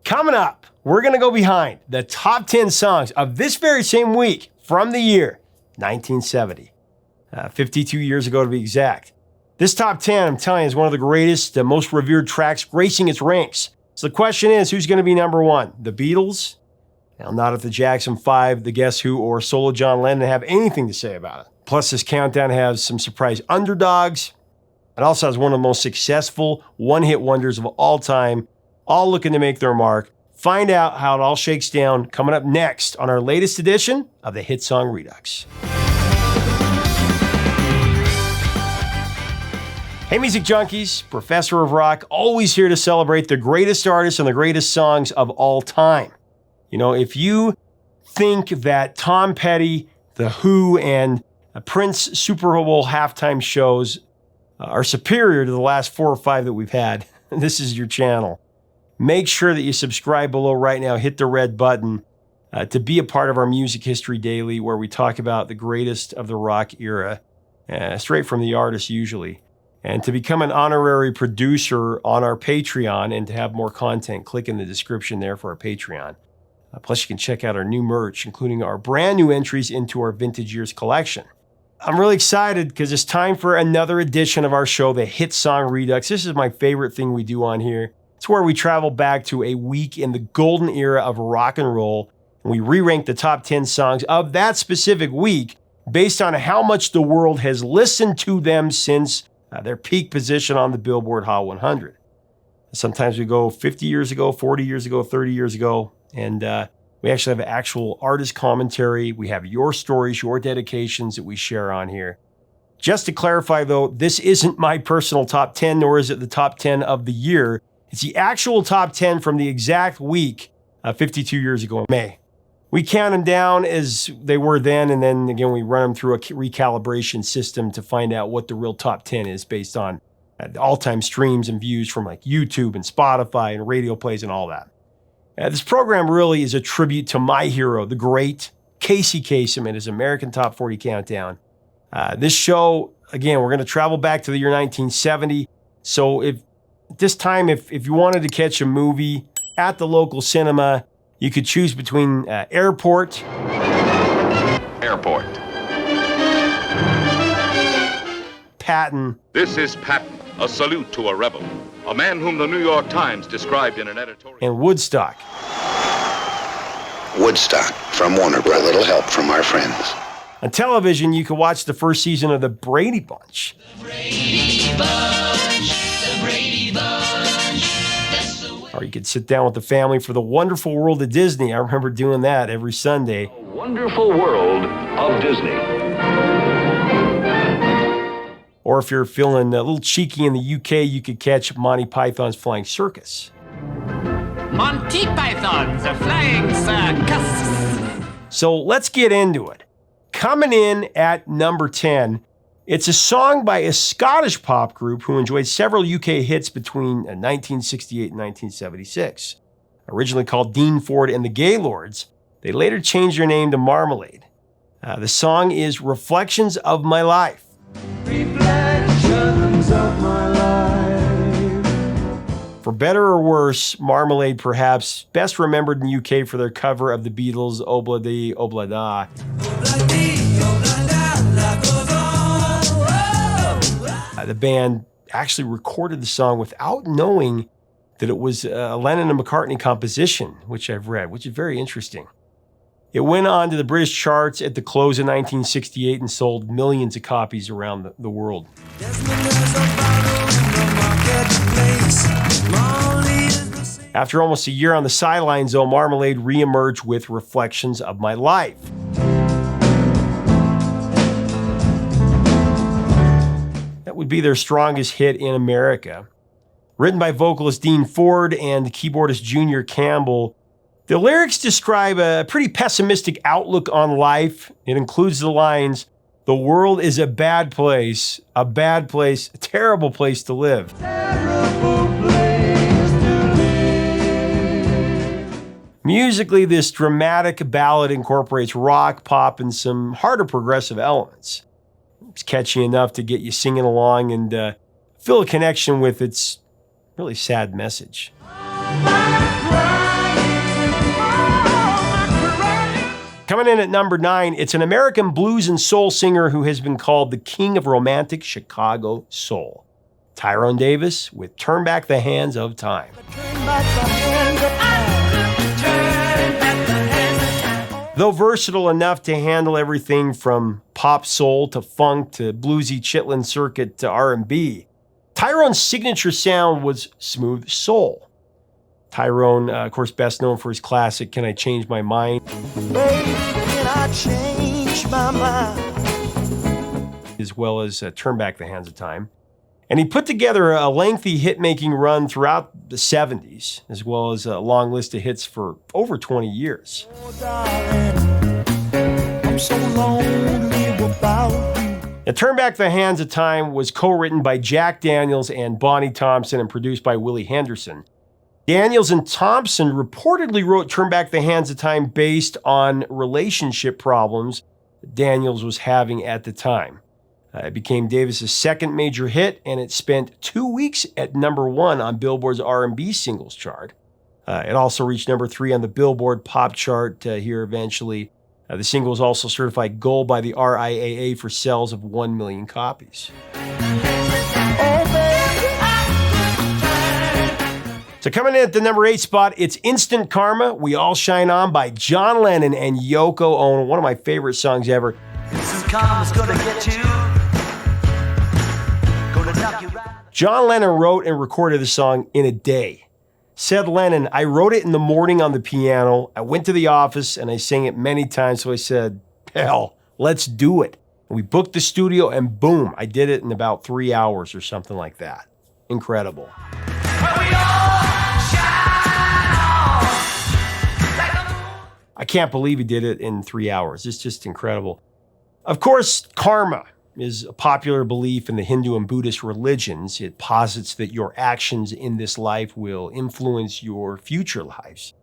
Coming up, we're going to go behind the top 10 songs of this very same week from the year 1970. 52 years ago to be exact. This top 10, I'm telling you, is one of the greatest, most revered tracks gracing its ranks. So the question is, who's going to be number one? The Beatles? Now, not if the Jackson 5, the Guess Who, or solo John Lennon have anything to say about it. Plus, this countdown has some surprise underdogs. It also has one of the most successful one-hit wonders of all time, all looking to make their mark. Find out how it all shakes down coming up next on our latest edition of the Hit Song Redux. Hey, music junkies, Professor of Rock, always here to celebrate the greatest artists and the greatest songs of all time. You know, if you think that Tom Petty, The Who, and Prince Super Bowl halftime shows are superior to the last 4 or 5 that we've had, this is your channel. Make sure that you subscribe below right now, hit the red button to be a part of our Music History Daily, where we talk about the greatest of the rock era, straight from the artist usually. And to become an honorary producer on our Patreon and to have more content, click in the description there for our Patreon. Plus, you can check out our new merch, including our brand new entries into our Vintage Years collection. I'm really excited because it's time for another edition of our show, the Hit Song Redux. This is my favorite thing we do on here. It's where we travel back to a week in the golden era of rock and roll, and we re-rank the top 10 songs of that specific week based on how much the world has listened to them since their peak position on the Billboard Hot 100. Sometimes we go 50 years ago, 40 years ago, 30 years ago, and we actually have actual artist commentary. We have your stories, your dedications that we share on here. Just to clarify, though, this isn't my personal top 10, nor is it the top 10 of the year. It's the actual top 10 from the exact week, 52 years ago in May. We count them down as they were then, and then again, we run them through a recalibration system to find out what the real top 10 is based on all-time streams and views from like YouTube and Spotify and radio plays and all that. This program really is a tribute to my hero, the great Casey Kasem and his American Top 40 Countdown. This show, again, we're going to travel back to the year 1970. So if you wanted to catch a movie at the local cinema, you could choose between Airport. Patton. This is Patton, a salute to a rebel, a man whom the New York Times described in an editorial. And Woodstock. Woodstock from Warner Bros. A little help from our friends. On television, you could watch the first season of The Brady Bunch. The Brady Bunch, the Brady Bunch. Or you could sit down with the family for The Wonderful World of Disney. I remember doing that every Sunday. A Wonderful World of Disney. Or if you're feeling a little cheeky in the UK, you could catch Monty Python's Flying Circus. Monty Python's a Flying Circus. So let's get into it. Coming in at number 10, it's a song by a Scottish pop group who enjoyed several UK hits between 1968 and 1976. Originally called Dean Ford and the Gaylords, they later changed their name to Marmalade. The song is Reflections of My Life. Reflections of my life. For better or worse, Marmalade perhaps best remembered in the UK for their cover of the Beatles' Obla Di Obla Da. The band actually recorded the song without knowing that it was a Lennon and McCartney composition, which I've read, which is very interesting. It went on to the British charts at the close of 1968 and sold millions of copies around the world. After almost a year on the sidelines, though, Marmalade reemerged with Reflections of My Life. That would be their strongest hit in America. Written by vocalist Dean Ford and keyboardist Junior Campbell, the lyrics describe a pretty pessimistic outlook on life. It includes the lines, "The world is a bad place, a terrible place to live." Musically, this dramatic ballad incorporates rock, pop, and some harder progressive elements. It's catchy enough to get you singing along and feel a connection with its really sad message. My Coming in at number 9, it's an American blues and soul singer who has been called the king of romantic Chicago soul. Tyrone Davis with Turn Back the Hands of Time. Though versatile enough to handle everything from pop soul to funk to bluesy Chitlin circuit to R&B, Tyrone's signature sound was smooth soul. Tyrone, of course, best known for his classic Can I Change My Mind? Baby, can I change my mind? As well as Turn Back the Hands of Time. And he put together a lengthy hit-making run throughout the 70s, as well as a long list of hits for over 20 years. Oh, darling, I'm so lonely without you. Now, Turn Back the Hands of Time was co-written by Jack Daniels and Bonnie Thompson and produced by Willie Henderson. Daniels and Thompson reportedly wrote Turn Back the Hands of Time based on relationship problems Daniels was having at the time. It became Davis's second major hit, and it spent 2 weeks at number 1 on Billboard's R&B singles chart. It also reached number 3 on the Billboard pop chart here eventually. The single was also certified gold by the RIAA for sales of 1 million copies. So coming in at the number 8 spot, it's Instant Karma, We All Shine On by John Lennon and Yoko Ono, one of my favorite songs ever. Gonna get you. Gonna knock you right. John Lennon wrote and recorded the song in a day. Said Lennon, I wrote it in the morning on the piano. I went to the office and I sang it many times. So I said, hell, let's do it. And we booked the studio and boom, I did it in about 3 hours or something like that. Incredible. I can't believe he did it in 3 hours. It's just incredible. Of course, karma is a popular belief in the Hindu and Buddhist religions. It posits that your actions in this life will influence your future lives.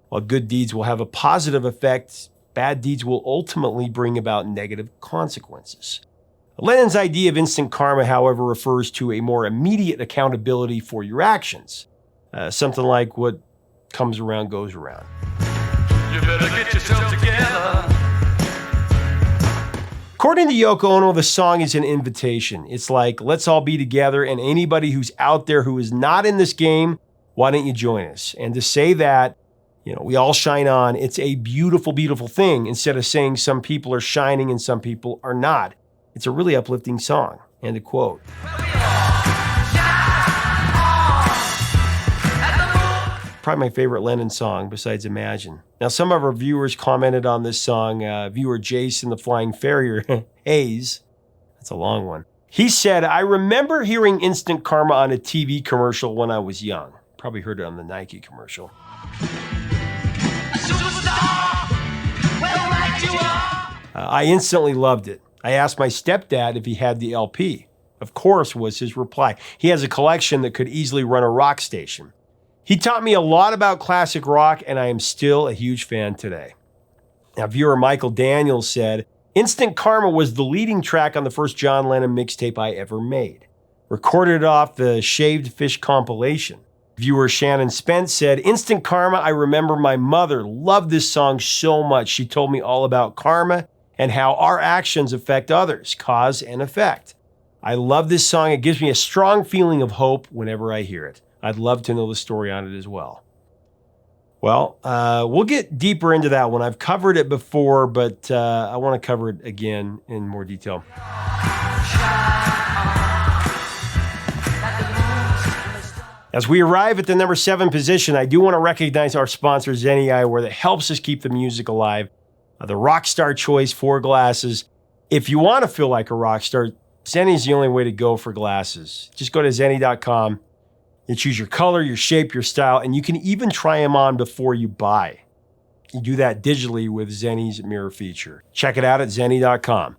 While good deeds will have a positive effect, bad deeds will ultimately bring about negative consequences. Lennon's idea of instant karma, however, refers to a more immediate accountability for your actions. Something like what comes around goes around. You better get yourself together. According to Yoko Ono, the song is an invitation. It's like, let's all be together, and anybody who's out there who is not in this game, why don't you join us? And to say that, we all shine on, it's a beautiful, beautiful thing, instead of saying some people are shining and some people are not. It's a really uplifting song. End of quote. Probably my favorite Lennon song besides Imagine. Now, some of our viewers commented on this song. Viewer Jason the Flying Farrier Hayes, that's a long one. He said, I remember hearing Instant Karma on a TV commercial when I was young. Probably heard it on the Nike commercial. I instantly loved it. I asked my stepdad if he had the LP. Of course, was his reply. He has a collection that could easily run a rock station. He taught me a lot about classic rock, and I am still a huge fan today. Now, viewer Michael Daniels said, Instant Karma was the leading track on the first John Lennon mixtape I ever made. Recorded off the Shaved Fish compilation. Viewer Shannon Spence said, Instant Karma, I remember my mother loved this song so much. She told me all about karma and how our actions affect others, cause and effect. I love this song. It gives me a strong feeling of hope whenever I hear it. I'd love to know the story on it as well. Well, we'll get deeper into that one. I've covered it before, but I want to cover it again in more detail. As we arrive at the number 7 position, I do want to recognize our sponsor, Zenni Eyewear, that helps us keep the music alive. The Rockstar Choice 4 glasses. If you want to feel like a rock star, Zenni is the only way to go for glasses. Just go to zenni.com. You choose your color, your shape, your style, and you can even try them on before you buy. You do that digitally with Zenni's mirror feature. Check it out at zenni.com.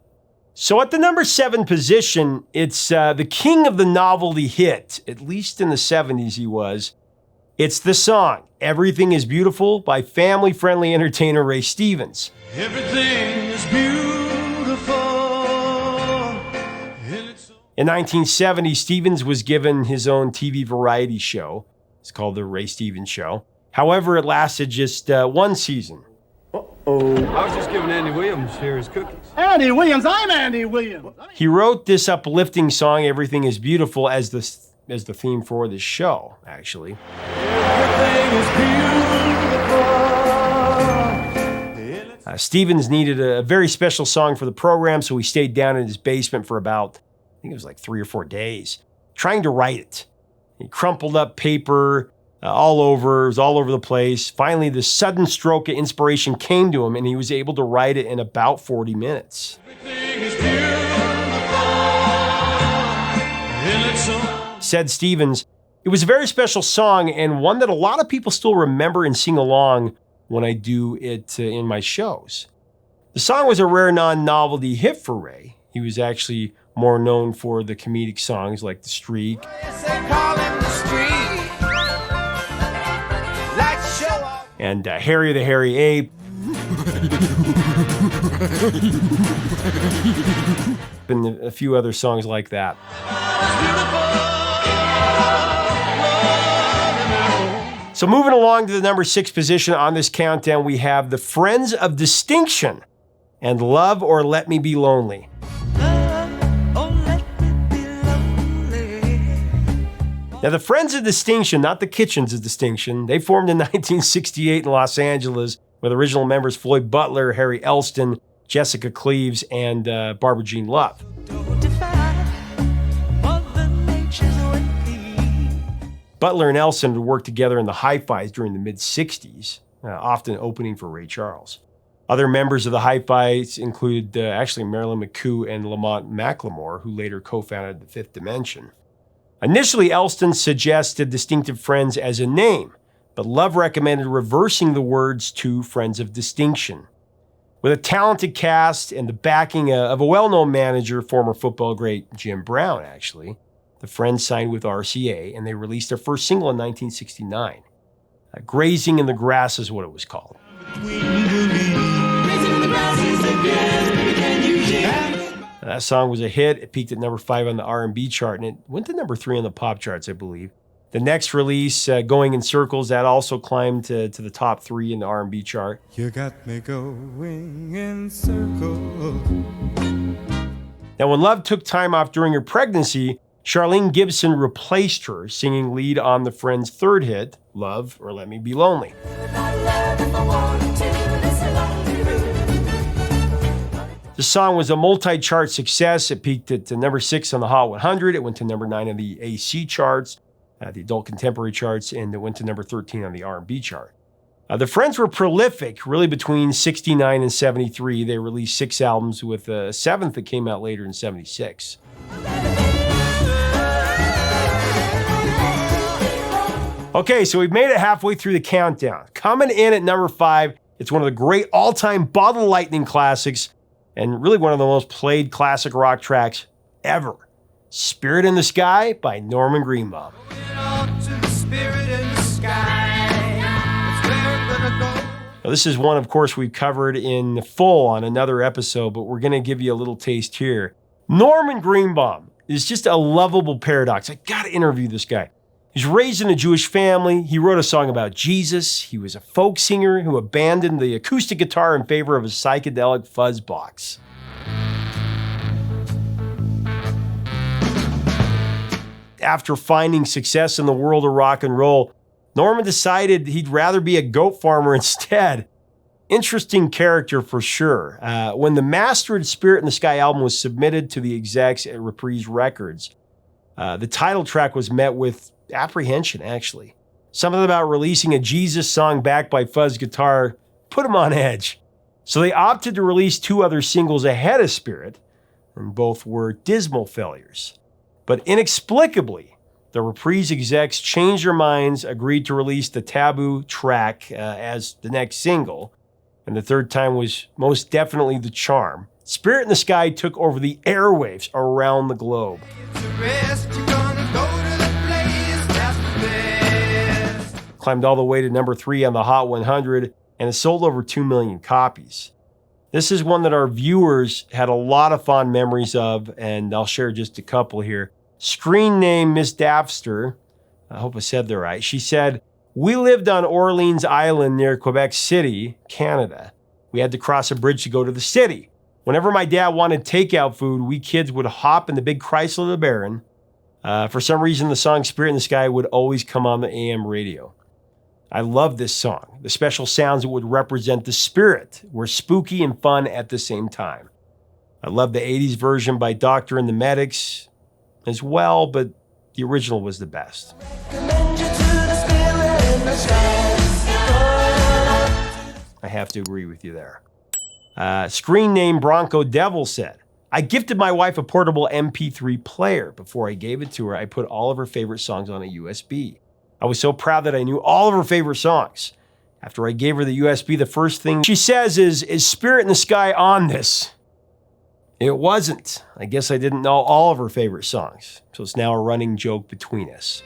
So at the number 7 position, it's the king of the novelty hit, at least in the 70s he was. It's the song, Everything is Beautiful by family-friendly entertainer Ray Stevens. Everything is beautiful. In 1970, Stevens was given his own TV variety show. It's called The Ray Stevens Show. However, it lasted just one season. Uh-oh. I was just giving Andy Williams here his cookies. Andy Williams, I'm Andy Williams. He wrote this uplifting song, Everything is Beautiful, as the theme for this show, actually. Everything is beautiful. Stevens needed a very special song for the program, so he stayed down in his basement for about, I think it was like 3 or 4 days, trying to write it. He crumpled up paper all over, it was all over the place. Finally, this sudden stroke of inspiration came to him, and he was able to write it in about 40 minutes. Everything is beautiful. Said Stevens, it was a very special song and one that a lot of people still remember and sing along when I do it in my shows. The song was a rare non-novelty hit for Ray. He was actually more known for the comedic songs like The Streak, and Harry the Hairy Ape, and a few other songs like that. So moving along to the number 6 position on this countdown, we have the Friends of Distinction and Love or Let Me Be Lonely. Now, the Friends of Distinction, not the Kitchens of Distinction, they formed in 1968 in Los Angeles with original members Floyd Butler, Harry Elston, Jessica Cleaves, and Barbara Jean Love. Butler and Elston had worked together in the Hi-Fis during the mid-'60s, often opening for Ray Charles. Other members of the Hi-Fis included actually Marilyn McCoo and Lamont McLemore, who later co-founded The Fifth Dimension. Initially, Elston suggested Distinctive Friends as a name, but Love recommended reversing the words to Friends of Distinction. With a talented cast and the backing of a well-known manager, former football great Jim Brown, actually, the Friends signed with RCA, and they released their first single in 1969. Grazing in the Grass is what it was called. That song was a hit. It peaked at number 5 on the R&B chart, and it went to number 3 on the pop charts, I believe. The next release, Going in Circles, that also climbed to the top 3 in the R&B chart. You got me going in circles. Now, when Love took time off during her pregnancy, Charlene Gibson replaced her, singing lead on the Friends' third hit, Love or Let Me Be Lonely. The song was a multi-chart success. It peaked at number 6 on the Hot 100. It went to number 9 on the AC charts, the adult contemporary charts, and it went to number 13 on the R&B chart. The Friends were prolific, really between 69 and 73. They released 6 albums, with a 7th that came out later in 76. Okay, so we've made it halfway through the countdown. Coming in at number 5, it's one of the great all-time Bottle Lightning classics, and really one of the most played classic rock tracks ever. Spirit in the Sky by Norman Greenbaum. Now, this is one, of course, we've covered in full on another episode, but we're going to give you a little taste here. Norman Greenbaum is just a lovable paradox. I got to interview this guy. He's raised in a Jewish family. He wrote a song about Jesus. He was a folk singer who abandoned the acoustic guitar in favor of a psychedelic fuzz box. After finding success in the world of rock and roll, Norman decided he'd rather be a goat farmer instead. Interesting character for sure. When the mastered Spirit in the Sky album was submitted to the execs at Reprise Records, the title track was met with apprehension, actually. Something about releasing a Jesus song backed by fuzz guitar put him on edge. So they opted to release 2 other singles ahead of Spirit, and both were dismal failures. But inexplicably, the Reprise execs changed their minds, agreed to release the Taboo track as the next single, and the third time was most definitely the charm. Spirit in the Sky took over the airwaves around the globe. Climbed all the way to number 3 on the Hot 100, and it sold over 2 million copies. This is one that our viewers had a lot of fond memories of, and I'll share just a couple here. Screen name Miss Daffster, I hope I said that right. She said, "We lived on Orleans Island near Quebec City, Canada. We had to cross a bridge to go to the city. Whenever my dad wanted takeout food, we kids would hop in the big Chrysler LeBaron. For some reason, the song Spirit in the Sky would always come on the AM radio. I love this song. The special sounds it would represent the spirit were spooky and fun at the same time. I love the 80s version by Doctor and the Medics as well, but the original was the best. I have to agree with you there. Screen name Bronco Devil said, I gifted my wife a portable MP3 player. Before I gave it to her, I put all of her favorite songs on a USB. I was so proud that I knew all of her favorite songs. After I gave her the USB, the first thing she says is Spirit in the Sky on this? It wasn't. I guess I didn't know all of her favorite songs, so it's now a running joke between us.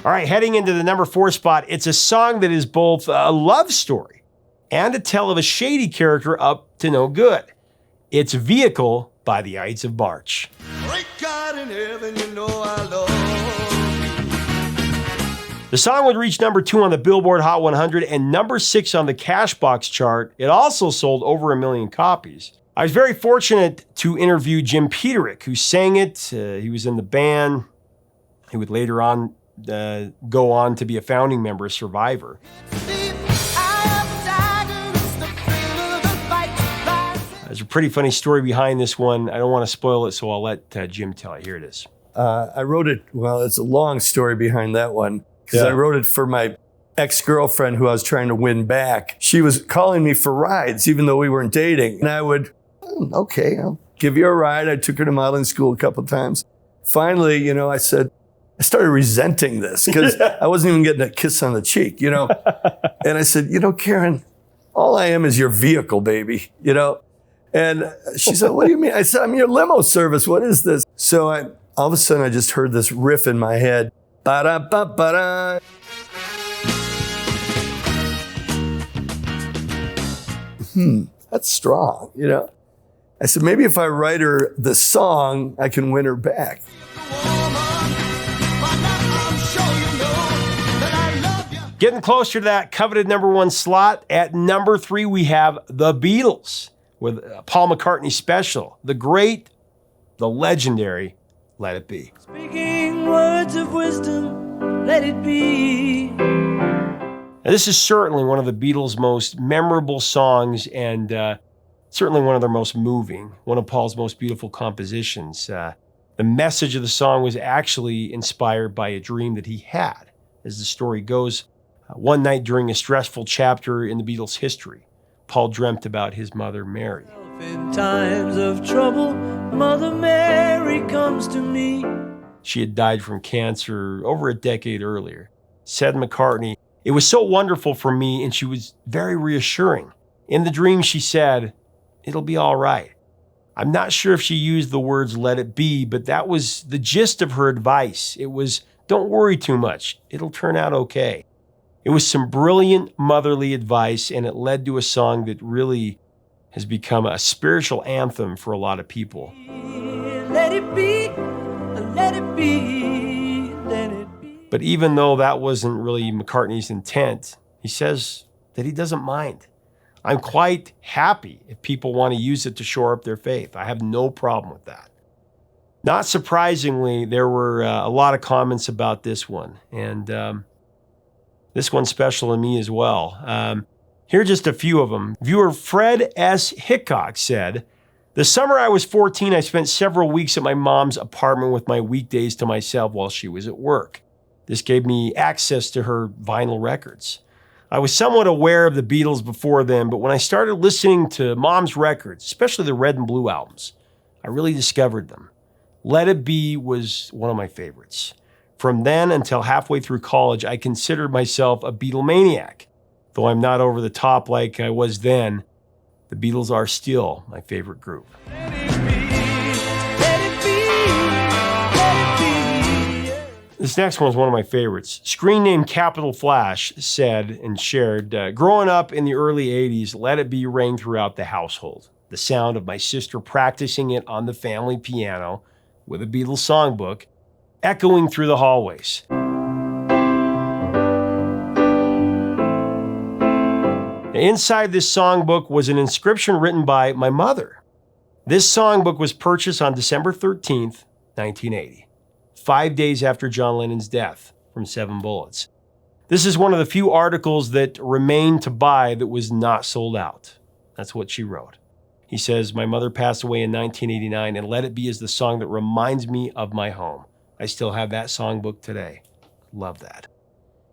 All right, heading into the number 4 spot, it's a song that is both a love story and a tale of a shady character up to no good. It's Vehicle by the Ides of March. Great God in heaven, you know I love. The song would reach number 2 on the Billboard Hot 100 and number 6 on the Cashbox chart. It also sold over 1 million copies. I was very fortunate to interview Jim Peterick, who sang it. He was in the band. He would later on go on to be a founding member of Survivor. There's a pretty funny story behind this one. I don't want to spoil it, so I'll let Jim tell it. Here it is. I wrote it, well, it's a long story behind that one, because I wrote it for my ex-girlfriend who I was trying to win back. She was calling me for rides, even though we weren't dating. And I would, okay, I'll give you a ride. I took her to modeling school a couple of times. Finally, I I started resenting this because I wasn't even getting a kiss on the cheek, And I said, Karen, all I am is your vehicle, baby, And she said, what do you mean? I said, I'm your limo service. What is this? So all of a sudden, I just heard this riff in my head. Ba-da-ba-ba-da. That's strong, I said, maybe if I write her the song, I can win her back. Getting closer to that coveted number 1 slot. At number 3, we have the Beatles with a Paul McCartney special. The great, the legendary, Let It Be. Speaking words of wisdom, let it be. Now, this is certainly one of the Beatles' most memorable songs and certainly one of their most moving, one of Paul's most beautiful compositions. The message of the song was actually inspired by a dream that he had. As the story goes, one night during a stressful chapter in the Beatles' history, Paul dreamt about his mother, Mary. In times of trouble, Mother Mary comes to me. She had died from cancer over a decade earlier. Said McCartney, it was so wonderful for me, and she was very reassuring. In the dream, she said, it'll be all right. I'm not sure if she used the words let it be, but that was the gist of her advice. It was, don't worry too much. It'll turn out okay. It was some brilliant motherly advice, and it led to a song that really has become a spiritual anthem for a lot of people. Let it be, let it be, let it be. But even though that wasn't really McCartney's intent, he says that he doesn't mind. I'm quite happy if people want to use it to shore up their faith. I have no problem with that. Not surprisingly, there were a lot of comments about this one, and this one's special to me as well. Here are just a few of them. Viewer Fred S. Hickok said, the summer I was 14, I spent several weeks at my mom's apartment with my weekdays to myself while she was at work. This gave me access to her vinyl records. I was somewhat aware of the Beatles before then, but when I started listening to Mom's records, especially the Red and Blue albums, I really discovered them. Let It Be was one of my favorites. From then until halfway through college, I considered myself a Beatlemaniac. Though I'm not over the top like I was then, the Beatles are still my favorite group. This next one is one of my favorites. Screen name Capital Flash said and shared, growing up in the early 80s, Let It Be rang throughout the household. The sound of my sister practicing it on the family piano with a Beatles songbook, echoing through the hallways. Inside this songbook was an inscription written by my mother. This songbook was purchased on December 13th, 1980, 5 days after John Lennon's death from 7 bullets. This is one of the few articles that remained to buy that was not sold out. That's what she wrote. He says, my mother passed away in 1989, and Let It Be is the song that reminds me of my home. I still have that songbook today. Love that.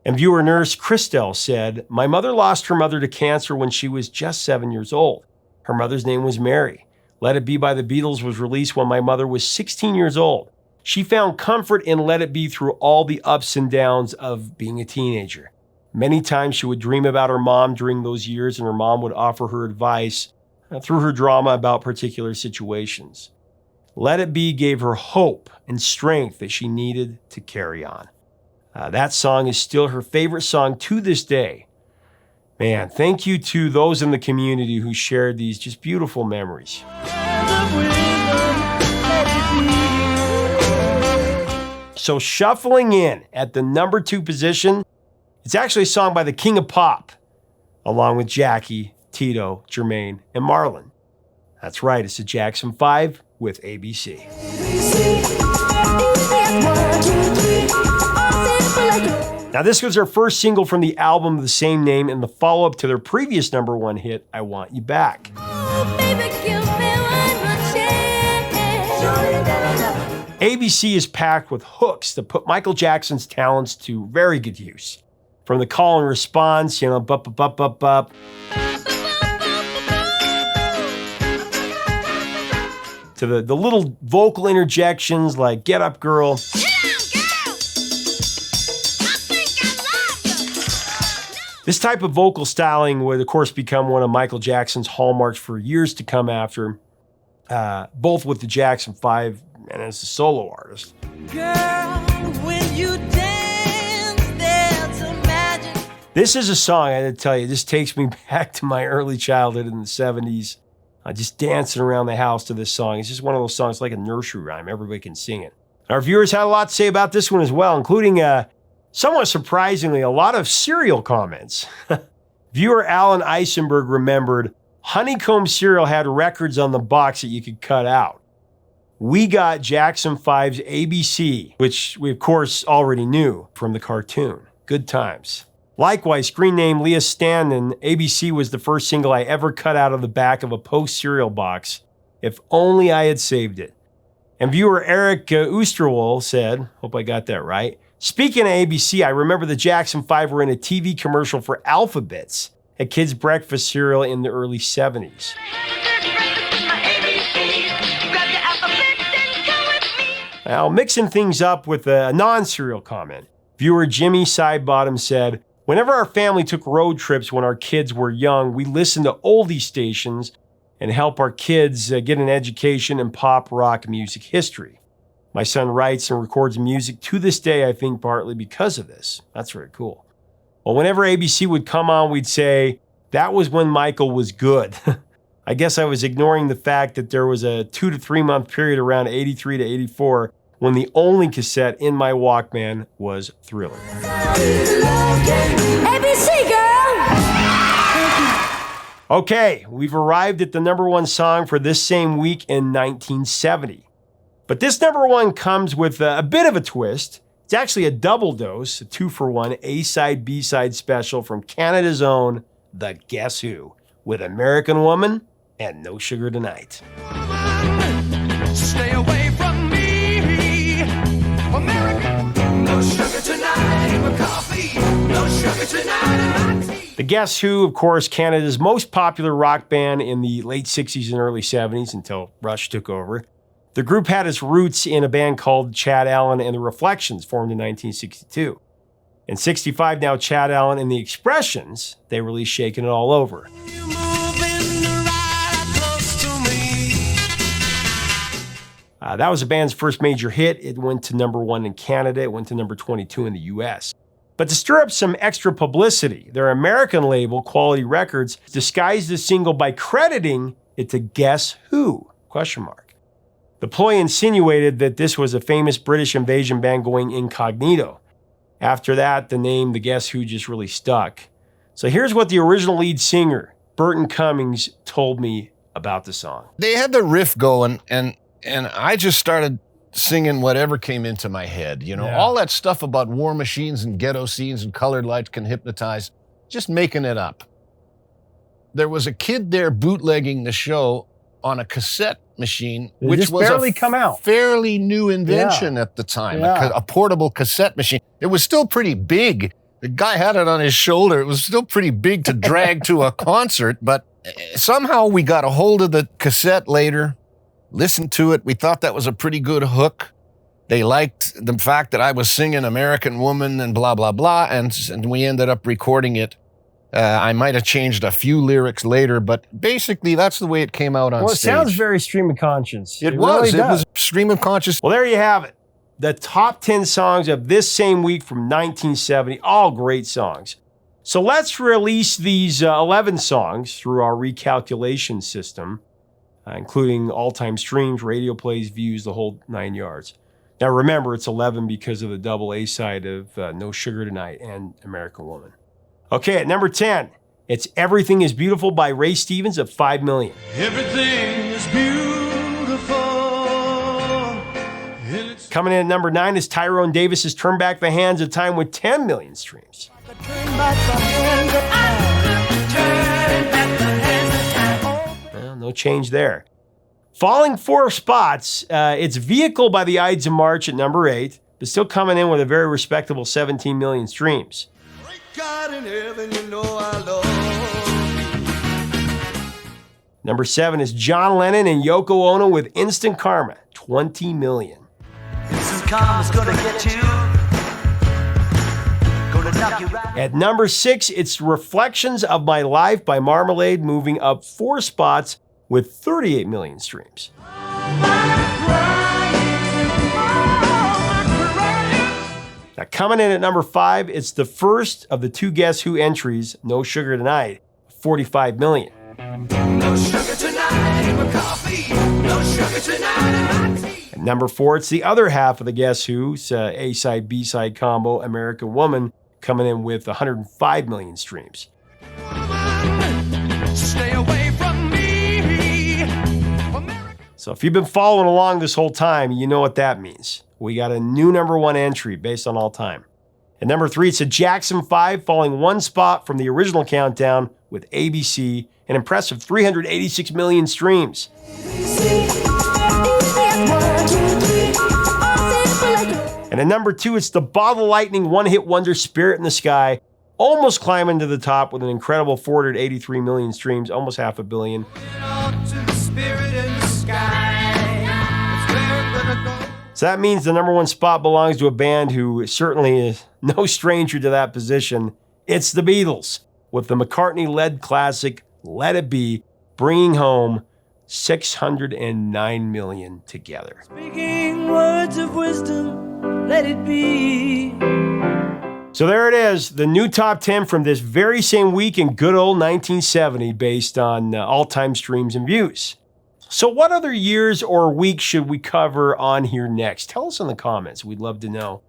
And viewer nurse Christelle said, my mother lost her mother to cancer when she was just 7 years old. Her mother's name was Mary. Let It Be by the Beatles was released when my mother was 16 years old. She found comfort in Let It Be through all the ups and downs of being a teenager. Many times she would dream about her mom during those years, and her mom would offer her advice through her drama about particular situations. Let It Be gave her hope and strength that she needed to carry on. That song is still her favorite song to this day. Man, thank you to those in the community who shared these just beautiful memories. So shuffling in at the number 2 position, it's actually a song by the King of Pop, along with Jackie, Tito, Jermaine, and Marlon. That's right, it's the Jackson 5 with ABC. Now, this was their first single from the album of the same name and the follow-up to their previous number 1 hit, I Want You Back. ABC is packed with hooks that put Michael Jackson's talents to very good use. From the call and response, bup, bup, bup, bup, bup. To the little vocal interjections like Get Up Girl. This type of vocal styling would, of course, become one of Michael Jackson's hallmarks for years to come after, both with the Jackson 5 and as a solo artist. Girl, when you dance, there's a magic. This is a song, I gotta tell you, this takes me back to my early childhood in the 70s. Just dancing around the house to this song. It's just one of those songs like a nursery rhyme. Everybody can sing it. Our viewers had a lot to say about this one as well, including, somewhat surprisingly, a lot of cereal comments. Viewer Alan Eisenberg remembered Honeycomb cereal had records on the box that you could cut out. We got Jackson 5's ABC, which we, of course, already knew from the cartoon. Good times. Likewise, screen name Leah Standen, ABC was the first single I ever cut out of the back of a Post cereal box. If only I had saved it. And viewer Eric Oosterwol said, hope I got that right, speaking of ABC, I remember the Jackson 5 were in a TV commercial for Alphabets, a kid's breakfast cereal in the early 70s. Now, mixing things up with a non-cereal comment, viewer Jimmy Sidebottom said, whenever our family took road trips when our kids were young, we listened to oldie stations and help our kids get an education in pop rock music history. My son writes and records music to this day, I think partly because of this. That's very cool. Well, whenever ABC would come on, we'd say, that was when Michael was good. I guess I was ignoring the fact that there was a 2 to 3 month period around 83 to 84 when the only cassette in my Walkman was Thriller. ABC girl! Okay, we've arrived at the number 1 song for this same week in 1970. But this number 1 comes with a bit of a twist. It's actually a double dose, a 2-for-1 A-side, B-side special from Canada's own The Guess Who, with American Woman and No Sugar Tonight. Stay away from me. American, no sugar tonight in my coffee, no sugar tonight in my tea. The Guess Who, of course, Canada's most popular rock band in the late 60s and early 70s until Rush took over. The group had its roots in a band called Chad Allen and the Reflections, formed in 1962. In 65, now Chad Allen and the Expressions, they released Shakin' It All Over. That was the band's first major hit. It went to number 1 in Canada. It went to number 22 in the US. But to stir up some extra publicity, their American label, Quality Records, disguised the single by crediting it to Guess Who? ? The ploy insinuated that this was a famous British invasion band going incognito. After that, the name The Guess Who just really stuck. So here's what the original lead singer, Burton Cummings, told me about the song. They had the riff going, and I just started singing whatever came into my head. You know, all that stuff about war machines and ghetto scenes and colored lights can hypnotize, just making it up. There was a kid there bootlegging the show on a cassette machine, which was barely come out. Fairly new invention at the time, a portable cassette machine. It was still pretty big. The guy had it on his shoulder. It was still pretty big to drag to a concert, but somehow we got a hold of the cassette later, listened to it. We thought that was a pretty good hook. They liked the fact that I was singing American Woman and blah, blah, blah, and we ended up recording it. I might have changed a few lyrics later, but basically that's the way it came out on stage. Well, it sounds very stream of conscious. It was stream of conscious. Well, there you have it. The top 10 songs of this same week from 1970, all great songs. So let's release these 11 songs through our recalculation system, including all-time streams, radio plays, views, the whole 9 yards. Now remember, it's 11 because of the double A side of No Sugar Tonight and American Woman. Okay, at number 10, it's Everything is Beautiful by Ray Stevens at 5 million. Everything is beautiful. Coming in at number 9 is Tyrone Davis's Turn Back the Hands of Time with 10 million streams. Well, no change there. Falling 4 spots, it's Vehicle by the Ides of March at number 8, but still coming in with a very respectable 17 million streams. God in heaven, you know I love. Number 7 is John Lennon and Yoko Ono with Instant Karma, 20 million. Instant karma's gonna get you. Gonna knock you right. At number 6, it's Reflections of My Life by Marmalade, moving up 4 spots with 38 million streams. Now, coming in at number 5, it's the first of the 2 Guess Who entries, No Sugar Tonight, 45 million. No sugar tonight in my coffee. No sugar tonight in my tea. At number 4, it's the other half of the Guess Who's A-side, B-side combo, American Woman, coming in with 105 million streams. Stay away from me. So if you've been following along this whole time, you know what that means. We got a new number 1 entry based on all time. At number 3, it's a Jackson 5, falling 1 spot from the original countdown with ABC, an impressive 386 million streams. And at number 2, it's the Bottle Lightning one-hit wonder Spirit in the Sky, almost climbing to the top with an incredible 483 million streams, almost half a billion. So that means the number 1 spot belongs to a band who certainly is no stranger to that position. It's the Beatles, with the McCartney-led classic Let It Be, bringing home 609 million together. Speaking words of wisdom, let it be. So there it is, the new top 10 from this very same week in good old 1970, based on all-time streams and views. So what other years or weeks should we cover on here next? Tell us in the comments. We'd love to know.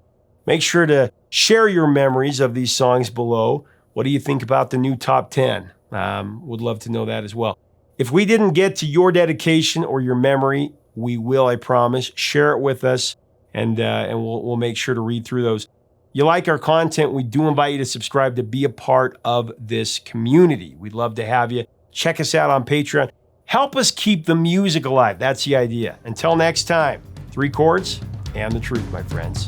Make sure to share your memories of these songs below. What do you think about the new top 10? Would love to know that as well. If we didn't get to your dedication or your memory, we will, I promise. Share it with us, and we'll make sure to read through those. You like our content, we do invite you to subscribe to be a part of this community. We'd love to have you. Check us out on Patreon. Help us keep the music alive. That's the idea. Until next time, 3 chords and the truth, my friends.